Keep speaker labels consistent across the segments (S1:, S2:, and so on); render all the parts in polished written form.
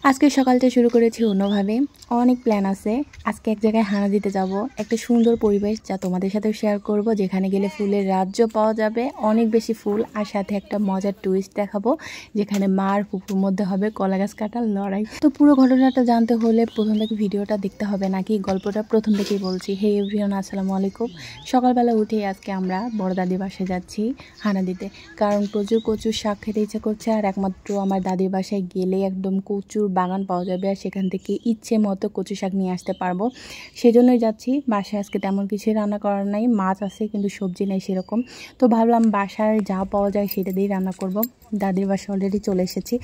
S1: আজকে সকালটা শুরু করেছি অন্যভাবে। অনেক প্ল্যান আছে। আজকে এক জায়গায় হানা দিতে যাব। একটা সুন্দর পরিবেশ যা তোমাদের সাথেও শেয়ার করব, যেখানে গেলে ফুলের রাজ্য পাওয়া যাবে, অনেক বেশি ফুল, আর সাথে একটা মজার টুইস্ট দেখাবো যেখানে মা আর ফুপুর মধ্যে হবে কলা গাছ কাটার লড়াই। তো পুরো ঘটনাটা জানতে হলে প্রথম থেকে ভিডিওটা দেখতে হবে, নাকি গল্পটা প্রথম থেকেই বলছি। হে এভরিওয়ান, আসসালামু আলাইকুম। সকালবেলা উঠেই আজকে আমরা বড় দাদির বাসায় যাচ্ছি হানা দিতে, কারণ প্রচুর কচুর শাক খেতে ইচ্ছা করছে। আর একমাত্র আমার দাদির বাসায় গেলে একদম কচুর বাগান পাওয়া যাবে, আর সেখান থেকে ইচ্ছে মতো কচু শাক নিয়ে আসতে পারবো। সেজন্যই যাচ্ছি। বাসায় আজকে তেমন কিছুই রান্না করার নাই, মাছ আছে কিন্তু সবজি নেই সেরকম। তো ভাবলাম বাসায় যা পাওয়া যায় সেটা দিয়েই রান্না করব। দাদির বাসায় অলরেডি চলে এসেছি।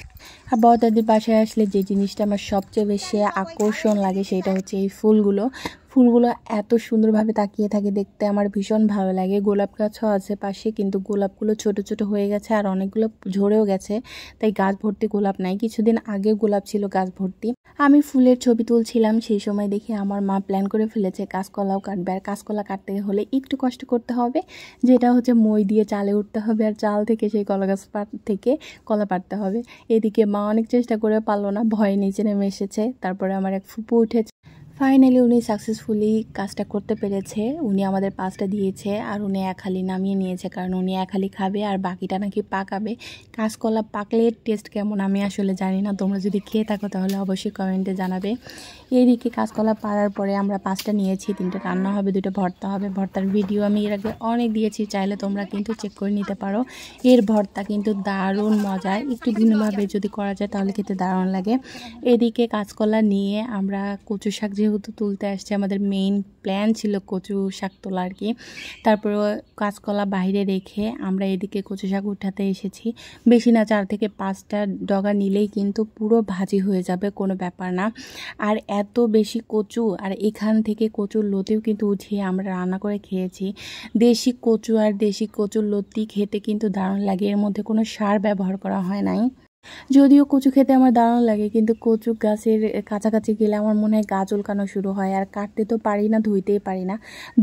S1: আর বড় দাদির বাসায় আসলে যে জিনিসটা আমার সবচেয়ে বেশি আকর্ষণ লাগে সেটা হচ্ছে এই ফুলগুলো। ফুলগুলো এত সুন্দরভাবে তাকিয়ে থাকে, দেখতে আমার ভীষণ ভালো লাগে। গোলাপ গাছও আছে পাশে, কিন্তু গোলাপগুলো ছোট ছোট হয়ে গেছে আর অনেকগুলো ঝরেও গেছে, তাই গাছ ভর্তি গোলাপ নাই। কিছুদিন আগে গোলাপ ছিল গাছ ভর্তি। আমি ফুলের ছবি তুলছিলাম, সেই সময় দেখি আমার মা প্ল্যান করে ফেলেছে কাঁচকলাও কাটবে। আর কাঁচকলা কাটতে হলে একটু কষ্ট করতে হবে, যেটা হচ্ছে মই দিয়ে চালে উঠতে হবে, আর চাল থেকে সেই কলা গাছ থেকে কলা পাড়তে হবে। এদিকে মা অনেক চেষ্টা করে পারলো না, ভয়ে নিচে নেমে এসেছে। তারপরে আমার এক ফুপু উঠেছে। ফাইনালি উনি সাকসেসফুলি কাজটা করতে পেরেছে। উনি আমাদের পাঁচটা দিয়েছে, আর উনি এক হালি নামিয়ে নিয়েছে, কারণ উনি এক হালি খাবে আর বাকিটা নাকি পাকাবে। কাঁচকলা পাকলে টেস্ট কেমন আমি আসলে জানি না, তোমরা যদি খেয়ে থাকো তাহলে অবশ্যই কমেন্টে জানাবে। এইদিকে কাঁচকলা পাড়ার পরে আমরা পাঁচটা নিয়েছি, তিনটা রান্না হবে, দুটো ভর্তা হবে। ভর্তার ভিডিও আমি এর আগে অনেক দিয়েছি, চাইলে তোমরা কিন্তু চেক করে নিতে পারো। এর ভর্তা কিন্তু দারুণ মজার, একটু ভিন্নভাবে যদি করা যায় তাহলে খেতে দারুণ লাগে। এদিকে কাঁচকলা নিয়ে আমরা কচু শাক যেহেতু তুলতে আসছে, আমাদের মেইন প্ল্যান ছিল কচু শাক তোলা আর কি। তারপরে কাঁচকলা বাইরে রেখে আমরা এদিকে কচু শাক উঠাতে এসেছি। বেশি না, 4 থেকে 5টা ডগা নিলেই কিন্তু পুরো ভাজি হয়ে যাবে, কোনো ব্যাপার না। আর এত বেশি কচু, আর এখান থেকে কচুর লতিও কিন্তু উঠিয়ে আমরা রান্না করে খেয়েছি। দেশি কচু আর দেশি কচুর লতি খেতে কিন্তু দারুণ লাগে, এর মধ্যে কোনো সার ব্যবহার করা হয় নাই। যদিও কচু খেতে আমার দারুণ লাগে, কিন্তু কচু গাছের কাছাকাছি গেলে আমার মনে হয় গা চুলকানো শুরু হয়। আর কাটতে তো পারি না, ধুইতেই পারি না।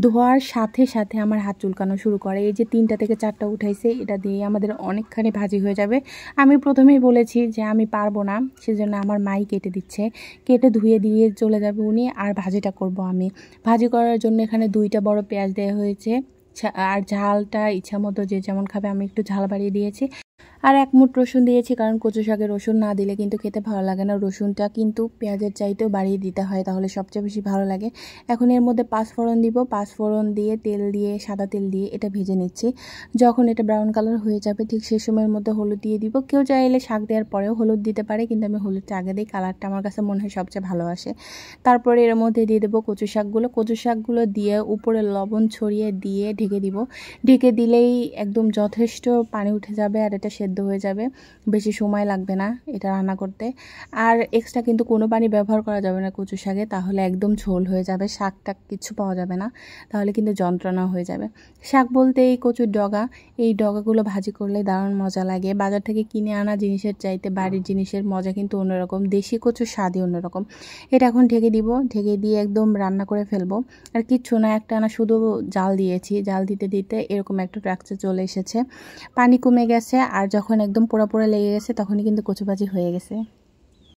S1: ধোয়ার সাথে সাথে আমার হাত চুলকানো শুরু করে। এই যে 3টা থেকে 4টা উঠাইছে, এটা দিয়ে আমাদের অনেকখানি ভাজি হয়ে যাবে। আমি প্রথমেই বলেছি যে আমি পারবো না, সেজন্য আমার মাই কেটে দিচ্ছে। কেটে ধুয়ে দিয়ে চলে যাবে উনি, আর ভাজিটা করব আমি। ভাজি করার জন্য এখানে 2টা বড় পেঁয়াজ দেওয়া হয়েছে। আর ঝালটা ইচ্ছা মতো যে যেমন খাবে, আমি একটু ঝাল বাড়িয়ে দিয়েছি। আর 1 মুঠ রসুন দিয়েছি, কারণ কচু শাকে রসুন না দিলে কিন্তু খেতে ভালো লাগে না। রসুনটা কিন্তু পেঁয়াজের চাইতেও বাড়িয়ে দিতে হয়, তাহলে সবচেয়ে বেশি ভালো লাগে। এখন এর মধ্যে 5 ফোড়ন দিব। 5 ফোড়ন দিয়ে তেল দিয়ে, সাদা তেল দিয়ে এটা ভেজে নিচ্ছি। যখন এটা ব্রাউন কালার হয়ে যাবে, ঠিক সেই সময়ের মধ্যে হলুদ দিয়ে দিব। কেউ চাইলে শাক দেওয়ার পরেও হলুদ দিতে পারে, কিন্তু আমি হলুদটা আগে দিই, কালারটা আমার কাছে মনে হয় সবচেয়ে ভালো আসে। তারপরে এর মধ্যে দিয়ে দেবো কচু শাকগুলো। কচু শাকগুলো দিয়ে উপরে লবণ ছড়িয়ে দিয়ে ঢেকে দিব। ঢেকে দিলেই একদম যথেষ্ট পানি উঠে যাবে, আর এটা সেদ্ধ হয়ে যাবে। বেশি সময় লাগবে না এটা রান্না করতে। আর এক্সট্রা কিন্তু কোনো পানি ব্যবহার করা যাবে না কচু শাকে, তাহলে একদম ঝোল হয়ে যাবে, শাকটা কিছু পাওয়া যাবে না, তাহলে কিন্তু যন্ত্রণা হয়ে যাবে। শাক বলতে এই কচুর ডগা, এই ডগাগুলো ভাজি করলে দারুণ মজা লাগে। বাজার থেকে কিনে আনা জিনিসের চাইতে বাড়ির জিনিসের মজা কিন্তু অন্যরকম, দেশি কচুর স্বাদই অন্যরকম। এটা এখন ঢেকে দিব, ঢেকে দিয়ে একদম রান্না করে ফেলবো। আর কিচ্ছু না, একটা না শুধু জাল দিয়েছি, জাল দিতে দিতে এরকম একটা ট্রাকচার চলে এসেছে, পানি কমে গেছে। আর যখন একদম পোড়া পোড়া লেগে গেছে তখনই কিন্তু কচু ভাজি হয়ে গেছে।